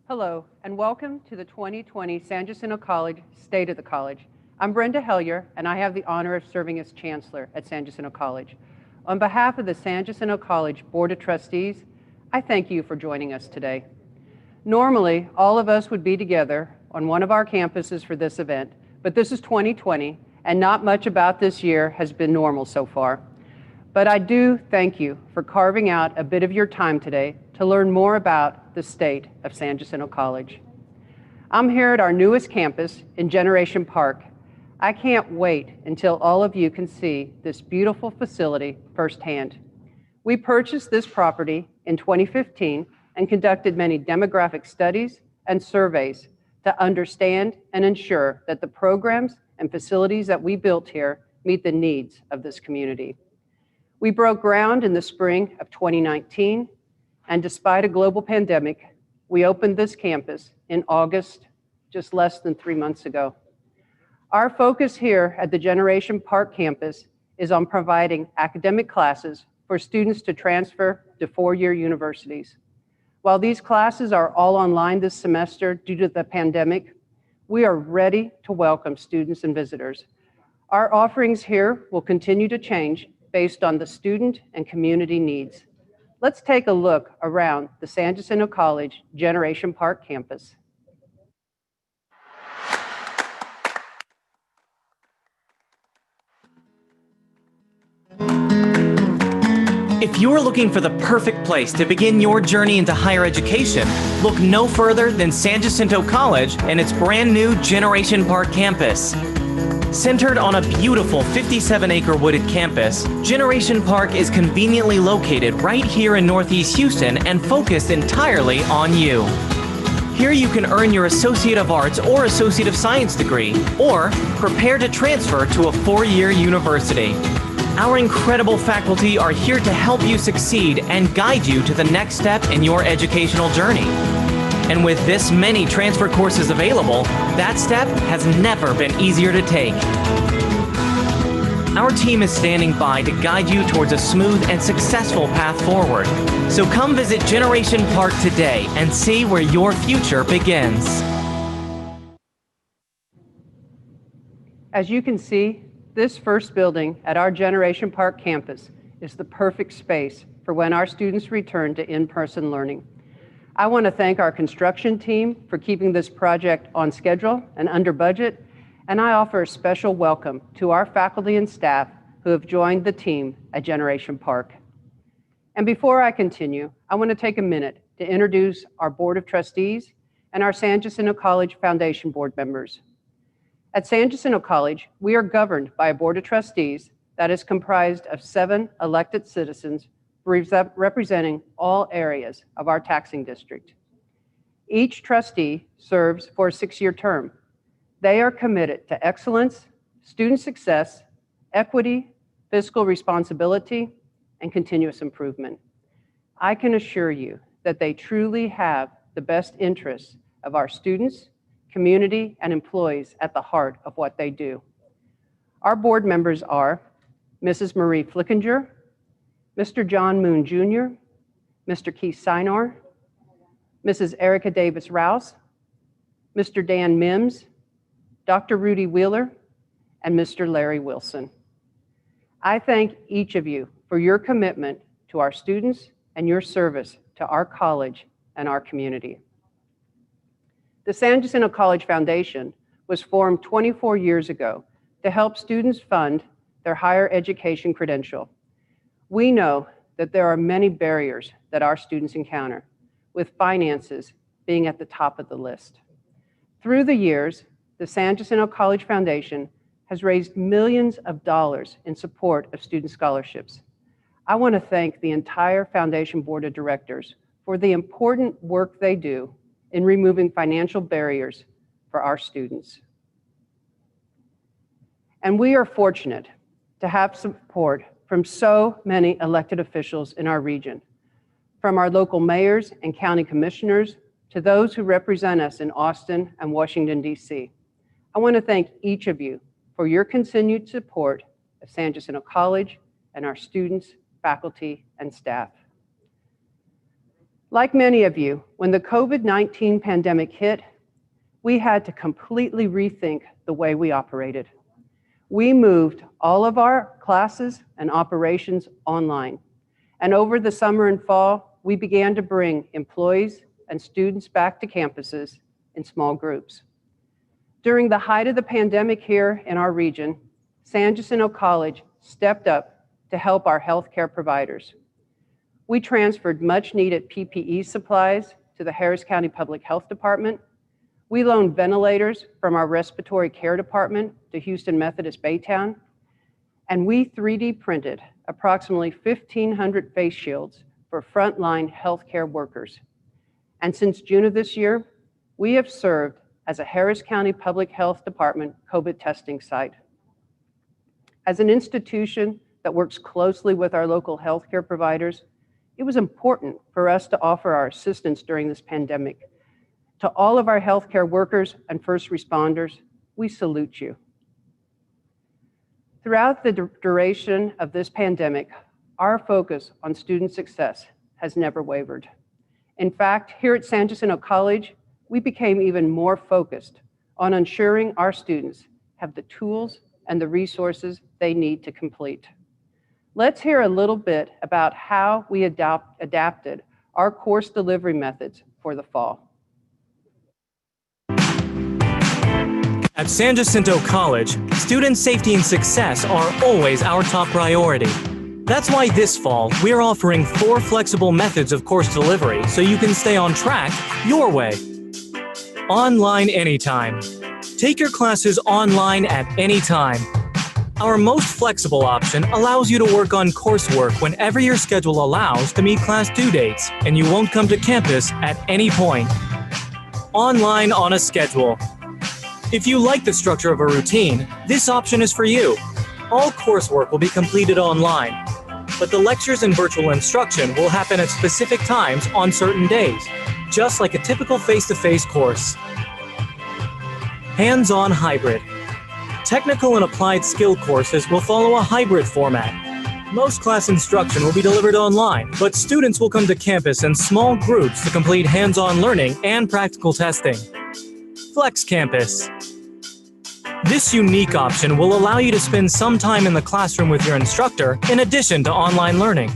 Hello, and welcome to the 2020 San Jacinto College State of the College. I'm Brenda Hellier, and I have the honor of serving as Chancellor at San Jacinto College. On behalf of the San Jacinto College Board of Trustees, I thank you for joining us today. Normally, all of us would be together on one of our campuses for this event, but this is 2020, and not much about this year has been normal so far. But I do thank you for carving out a bit of your time today to learn more about the state of San Jacinto College. I'm here at our newest campus in Generation Park. I can't wait until all of you can see this beautiful facility firsthand. We purchased this property in 2015 and conducted many demographic studies and surveys to understand and ensure that the programs and facilities that we built here meet the needs of this community. We broke ground in the spring of 2019, and despite a global pandemic, we opened this campus in August, just less than 3 months ago. Our focus here at the Generation Park campus is on providing academic classes for students to transfer to four-year universities. While these classes are all online this semester due to the pandemic, we are ready to welcome students and visitors. Our offerings here will continue to change based on the student and community needs. Let's take a look around the San Jacinto College Generation Park campus. If you're looking for the perfect place to begin your journey into higher education, look no further than San Jacinto College and its brand new Generation Park campus. Centered on a beautiful 57-acre wooded campus, Generation Park is conveniently located right here in Northeast Houston and focused entirely on you. Here you can earn your Associate of Arts or Associate of Science degree, or prepare to transfer to a four-year university. Our incredible faculty are here to help you succeed and guide you to the next step in your educational journey. And with this many transfer courses available, that step has never been easier to take. Our team is standing by to guide you towards a smooth and successful path forward. So come visit Generation Park today and see where your future begins. As you can see, this first building at our Generation Park campus is the perfect space for when our students return to in-person learning. I want to thank our construction team for keeping this project on schedule and under budget, and I offer a special welcome to our faculty and staff who have joined the team at Generation Park. And before I continue, I want to take a minute to introduce our Board of Trustees and our San Jacinto College Foundation Board members. At San Jacinto College, we are governed by a Board of Trustees that is comprised of 7 elected citizens representing all areas of our taxing district. Each trustee serves for a 6-year term. They are committed to excellence, student success, equity, fiscal responsibility, and continuous improvement. I can assure you that they truly have the best interests of our students, community, and employees at the heart of what they do. Our board members are Mrs. Marie Flickinger, Mr. John Moon Jr., Mr. Keith Sinar, Mrs. Erica Davis Rouse, Mr. Dan Mims, Dr. Rudy Wheeler, and Mr. Larry Wilson. I thank each of you for your commitment to our students and your service to our college and our community. The San Jacinto College Foundation was formed 24 years ago to help students fund their higher education credential. We know that there are many barriers that our students encounter, with finances being at the top of the list. Through the years, the San Jacinto College Foundation has raised millions of dollars in support of student scholarships. I want to thank the entire Foundation Board of Directors for the important work they do in removing financial barriers for our students. And we are fortunate to have support from so many elected officials in our region, from our local mayors and county commissioners to those who represent us in Austin and Washington, D.C. I want to thank each of you for your continued support of San Jacinto College and our students, faculty, and staff. Like many of you, when the COVID-19 pandemic hit, we had to completely rethink the way we operated. We moved all of our classes and operations online. And over the summer and fall, we began to bring employees and students back to campuses in small groups. During the height of the pandemic here in our region, San Jacinto College stepped up to help our healthcare providers. We transferred much needed PPE supplies to the Harris County Public Health Department. We loaned ventilators from our respiratory care department to Houston Methodist Baytown. And we 3D printed approximately 1,500 face shields for frontline healthcare workers. And since June of this year, we have served as a Harris County Public Health Department COVID testing site. As an institution that works closely with our local healthcare providers, it was important for us to offer our assistance during this pandemic. To all of our healthcare workers and first responders, we salute you. Throughout the duration of this pandemic, our focus on student success has never wavered. In fact, here at San Jacinto College, we became even more focused on ensuring our students have the tools and the resources they need to complete. Let's hear a little bit about how we adapted our course delivery methods for the fall. At San Jacinto College, student safety and success are always our top priority. That's why this fall, we're offering 4 flexible methods of course delivery so you can stay on track your way. Online anytime. Take your classes online at any time. Our most flexible option allows you to work on coursework whenever your schedule allows to meet class due dates, and you won't come to campus at any point. Online on a schedule. If you like the structure of a routine, this option is for you. All coursework will be completed online, but the lectures and virtual instruction will happen at specific times on certain days, just like a typical face-to-face course. Hands-on hybrid. Technical and applied skill courses will follow a hybrid format. Most class instruction will be delivered online, but students will come to campus in small groups to complete hands-on learning and practical testing. Flex Campus. This unique option will allow you to spend some time in the classroom with your instructor in addition to online learning.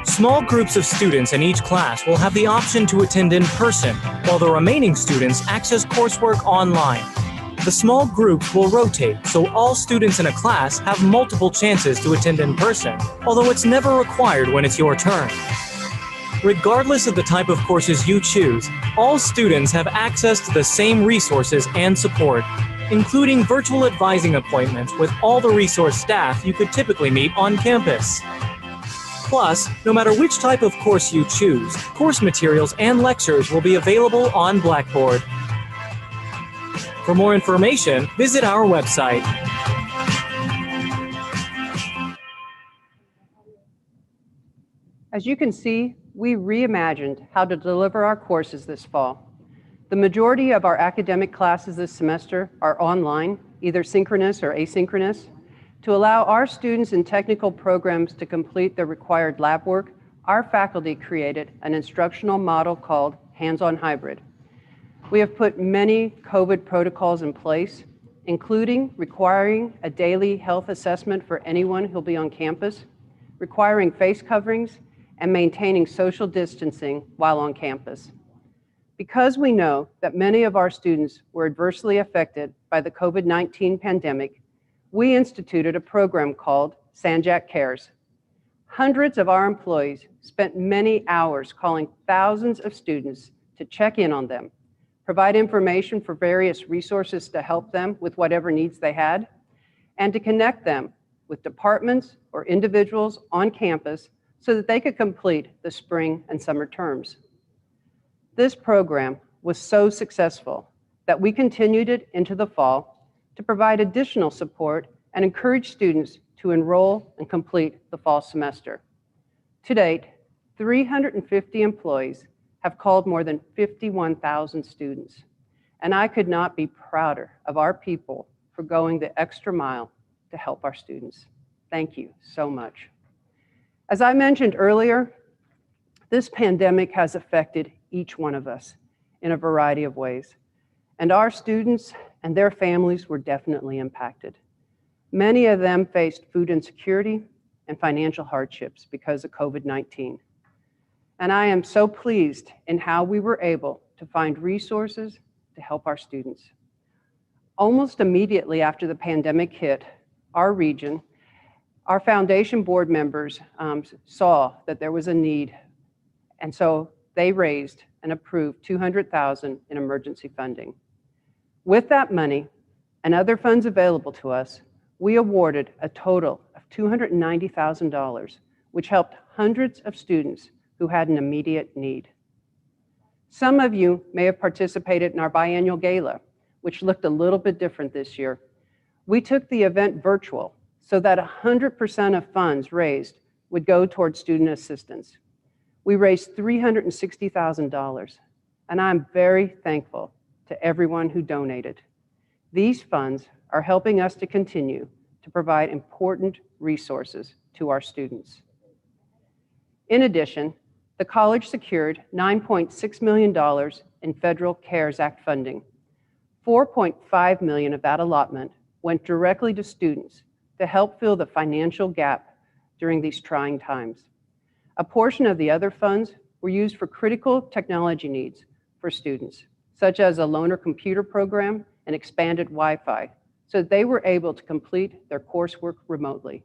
Small groups of students in each class will have the option to attend in person, while the remaining students access coursework online. The small groups will rotate, so all students in a class have multiple chances to attend in person, although it's never required when it's your turn. Regardless of the type of courses you choose, all students have access to the same resources and support, including virtual advising appointments with all the resource staff you could typically meet on campus. Plus, no matter which type of course you choose, course materials and lectures will be available on Blackboard. For more information, visit our website. As you can see, we reimagined how to deliver our courses this fall. The majority of our academic classes this semester are online, either synchronous or asynchronous. To allow our students in technical programs to complete their required lab work, our faculty created an instructional model called Hands-on Hybrid. We have put many COVID protocols in place, including requiring a daily health assessment for anyone who'll be on campus, requiring face coverings, and maintaining social distancing while on campus. Because we know that many of our students were adversely affected by the COVID-19 pandemic, we instituted a program called Sanjac Cares. Hundreds of our employees spent many hours calling thousands of students to check in on them, provide information for various resources to help them with whatever needs they had, and to connect them with departments or individuals on campus so that they could complete the spring and summer terms. This program was so successful that we continued it into the fall to provide additional support and encourage students to enroll and complete the fall semester. To date, 350 employees have called more than 51,000 students, and I could not be prouder of our people for going the extra mile to help our students. Thank you so much. As I mentioned earlier, This pandemic has affected each one of us in a variety of ways, and our students and their families were definitely impacted. Many of them faced food insecurity and financial hardships because of COVID-19. And I am so pleased in how we were able to find resources to help our students. Almost immediately after the pandemic hit our region, our foundation board members saw that there was a need, and so they raised and approved $200,000 in emergency funding. With that money and other funds available to us, we awarded a total of $290,000, which helped hundreds of students who had an immediate need. Some of you may have participated in our biannual gala, which looked a little bit different this year. We took the event virtual so that 100% of funds raised would go towards student assistance. We raised $360,000, and I'm very thankful to everyone who donated. These funds are helping us to continue to provide important resources to our students. In addition, the college secured $9.6 million in federal CARES Act funding. $4.5 million of that allotment went directly to students to help fill the financial gap during these trying times. A portion of the other funds were used for critical technology needs for students, such as a loaner computer program and expanded Wi-Fi, so that they were able to complete their coursework remotely.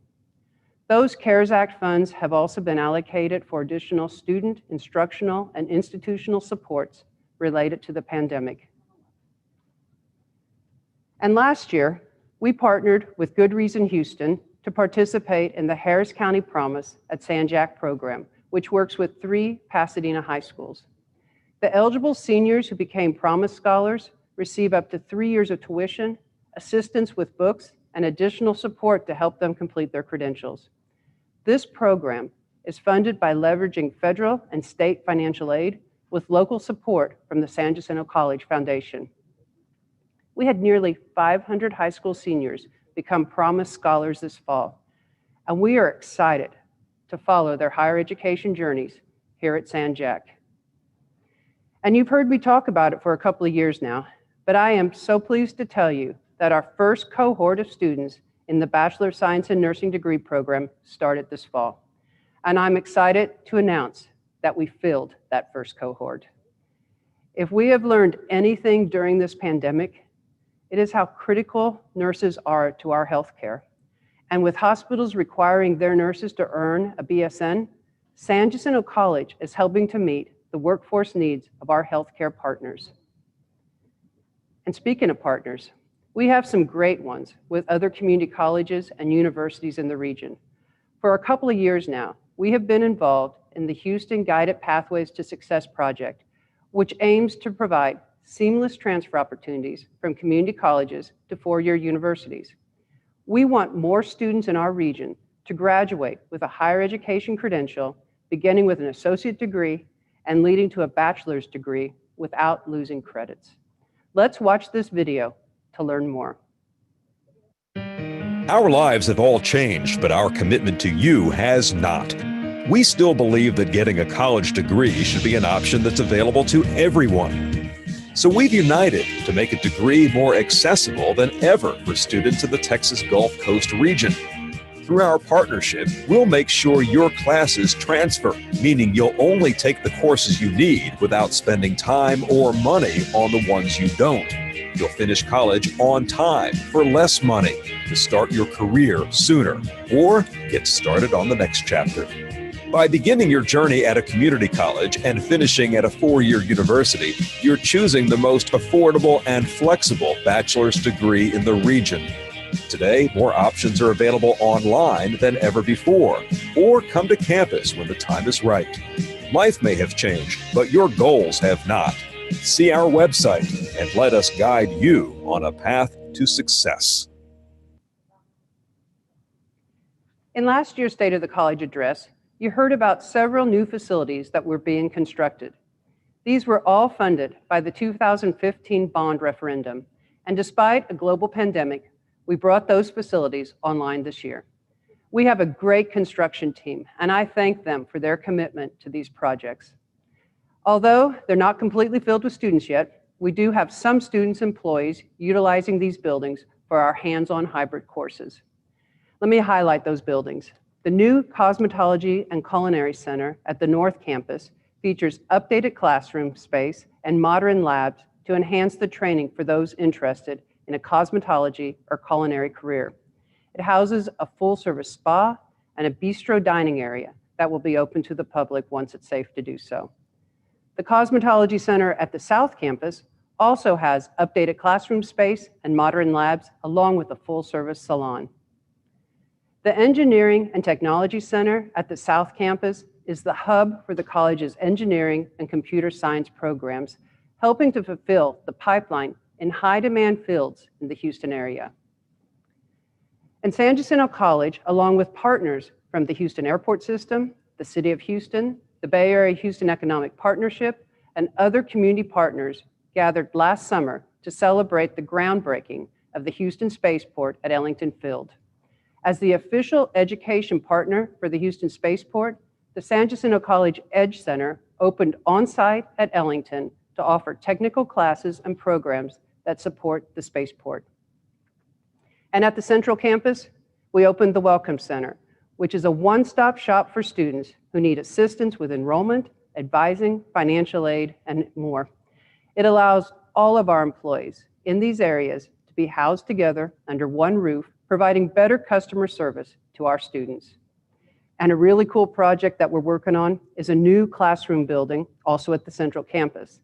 Those CARES Act funds have also been allocated for additional student, instructional, and institutional supports related to the pandemic. And last year, we partnered with Good Reason Houston to participate in the Harris County Promise at Sanjac program, which works with 3 Pasadena high schools. The eligible seniors who became Promise Scholars receive up to 3 years of tuition, assistance with books, and additional support to help them complete their credentials. This program is funded by leveraging federal and state financial aid with local support from the San Jacinto College Foundation. We had nearly 500 high school seniors become Promise Scholars this fall, and we are excited to follow their higher education journeys here at Sanjac. And you've heard me talk about it for a couple of years now, but I am so pleased to tell you that our first cohort of students in the Bachelor of Science in Nursing degree program started this fall. And I'm excited to announce that we filled that first cohort. If we have learned anything during this pandemic, it is how critical nurses are to our healthcare. And with hospitals requiring their nurses to earn a BSN, San Jacinto College is helping to meet the workforce needs of our healthcare partners. And speaking of partners, we have some great ones with other community colleges and universities in the region. For a couple of years now, we have been involved in the Houston Guided Pathways to Success project, which aims to provide seamless transfer opportunities from community colleges to 4-year universities. We want more students in our region to graduate with a higher education credential, beginning with an associate degree and leading to a bachelor's degree without losing credits. Let's watch this video to learn more. Our lives have all changed, but our commitment to you has not. We still believe that getting a college degree should be an option that's available to everyone. So we've united to make a degree more accessible than ever for students in the Texas Gulf Coast region. Through our partnership, we'll make sure your classes transfer, meaning you'll only take the courses you need without spending time or money on the ones you don't. You'll finish college on time for less money to start your career sooner or get started on the next chapter. By beginning your journey at a community college and finishing at a 4-year university, you're choosing the most affordable and flexible bachelor's degree in the region. Today, more options are available online than ever before, or come to campus when the time is right. Life may have changed, but your goals have not. See our website and let us guide you on a path to success. In last year's State of the College address, you heard about several new facilities that were being constructed. These were all funded by the 2015 bond referendum, and despite a global pandemic, we brought those facilities online this year. We have a great construction team, and I thank them for their commitment to these projects. Although they're not completely filled with students yet, we do have some students and employees utilizing these buildings for our hands-on hybrid courses. Let me highlight those buildings. The new Cosmetology and Culinary Center at the North Campus features updated classroom space and modern labs to enhance the training for those interested in a cosmetology or culinary career. It houses a full-service spa and a bistro dining area that will be open to the public once it's safe to do so. The Cosmetology Center at the South Campus also has updated classroom space and modern labs, along with a full-service salon. The Engineering and Technology Center at the South Campus is the hub for the college's engineering and computer science programs, helping to fulfill the pipeline in high-demand fields in the Houston area. And San Jacinto College, along with partners from the Houston Airport System, the City of Houston, the Bay Area Houston Economic Partnership, and other community partners gathered last summer to celebrate the groundbreaking of the Houston Spaceport at Ellington Field. As the official education partner for the Houston Spaceport, the San Jacinto College Edge Center opened on-site at Ellington to offer technical classes and programs that support the spaceport. And at the Central Campus, we opened the Welcome Center, which is a one-stop shop for students who need assistance with enrollment, advising, financial aid, and more. It allows all of our employees in these areas to be housed together under one roof, providing better customer service to our students. And a really cool project that we're working on is a new classroom building, also at the Central Campus.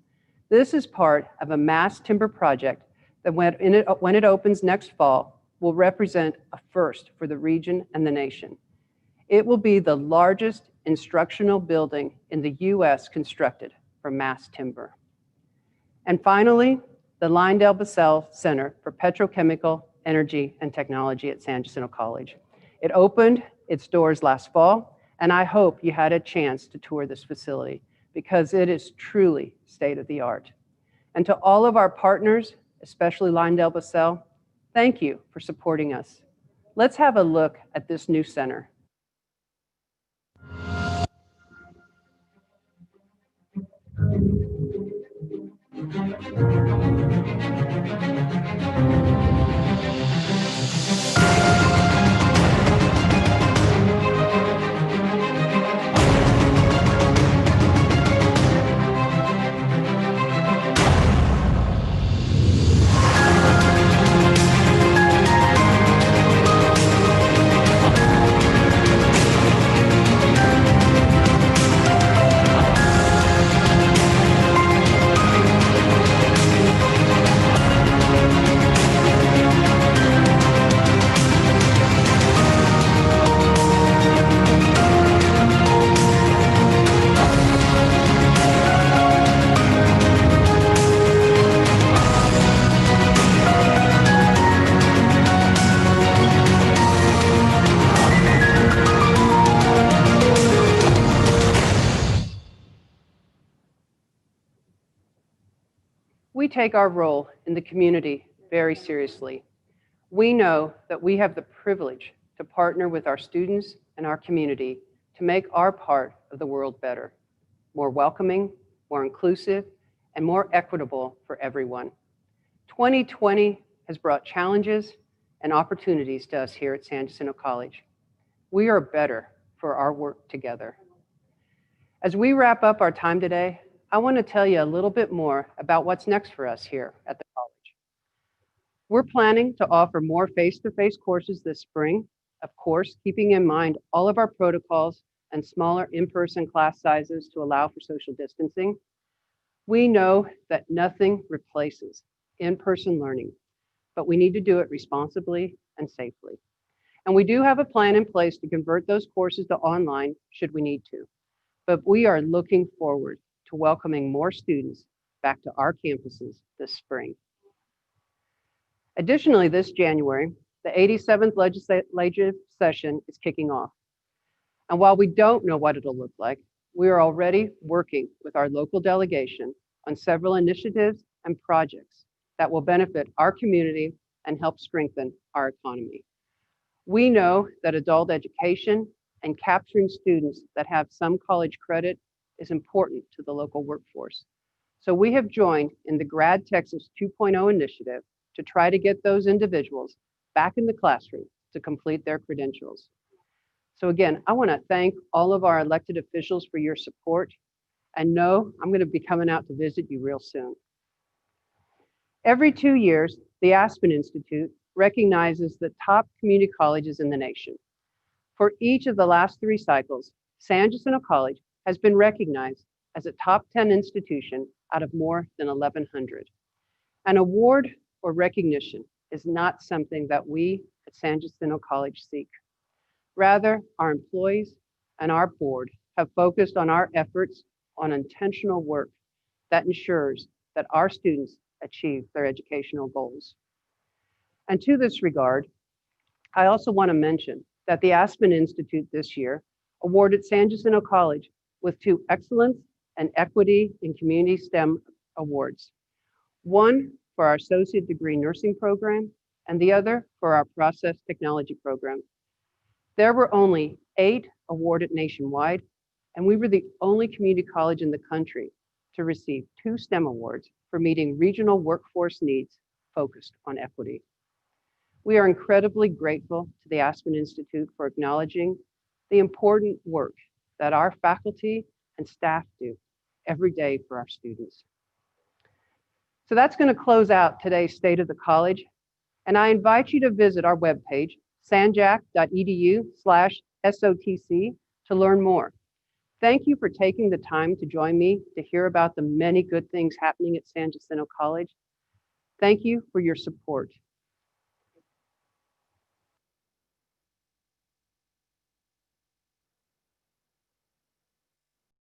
This is part of a mass timber project that when it opens next fall, will represent a first for the region and the nation. It will be the largest instructional building in the US constructed from mass timber. And finally, the Lyndale-Basell Center for Petrochemical, Energy, and Technology at San Jacinto College. It opened its doors last fall, and I hope you had a chance to tour this facility because it is truly state-of-the-art. And to all of our partners, especially Lyndale-Basell, thank you for supporting us. Let's have a look at this new center. We take our role in the community very seriously. We know that we have the privilege to partner with our students and our community to make our part of the world better, more welcoming, more inclusive, and more equitable for everyone. 2020 has brought challenges and opportunities to us here at San Jacinto College. We are better for our work together. As we wrap up our time today, I want to tell you a little bit more about what's next for us here at the college. We're planning to offer more face-to-face courses this spring, of course, keeping in mind all of our protocols and smaller in-person class sizes to allow for social distancing. We know that nothing replaces in-person learning, but we need to do it responsibly and safely. And we do have a plan in place to convert those courses to online should we need to. But we are looking forward to welcoming more students back to our campuses this spring. Additionally, this January, the 87th legislative session is kicking off. And while we don't know what it'll look like, we are already working with our local delegation on several initiatives and projects that will benefit our community and help strengthen our economy. We know that adult education and capturing students that have some college credit is important to the local workforce. So we have joined in the Grad Texas 2.0 initiative to try to get those individuals back in the classroom to complete their credentials. So again, I want to thank all of our elected officials for your support, and know I'm going to be coming out to visit you real soon. Every 2 years, the Aspen Institute recognizes the top community colleges in the nation. For each of the last 3 cycles, San Jacinto College has been recognized as a top 10 institution out of more than 1,100. An award or recognition is not something that we at San Jacinto College seek. Rather, our employees and our board have focused on our efforts on intentional work that ensures that our students achieve their educational goals. And to this regard, I also want to mention that the Aspen Institute this year awarded San Jacinto College with 2 Excellence and Equity in Community STEM awards, one for our associate degree nursing program and the other for our process technology program. There were only 8 awarded nationwide, and we were the only community college in the country to receive 2 STEM awards for meeting regional workforce needs focused on equity. We are incredibly grateful to the Aspen Institute for acknowledging the important work that our faculty and staff do every day for our students. So that's going to close out today's State of the College, and I invite you to visit our webpage, sanjac.edu/SOTC, to learn more. Thank you for taking the time to join me to hear about the many good things happening at San Jacinto College. Thank you for your support.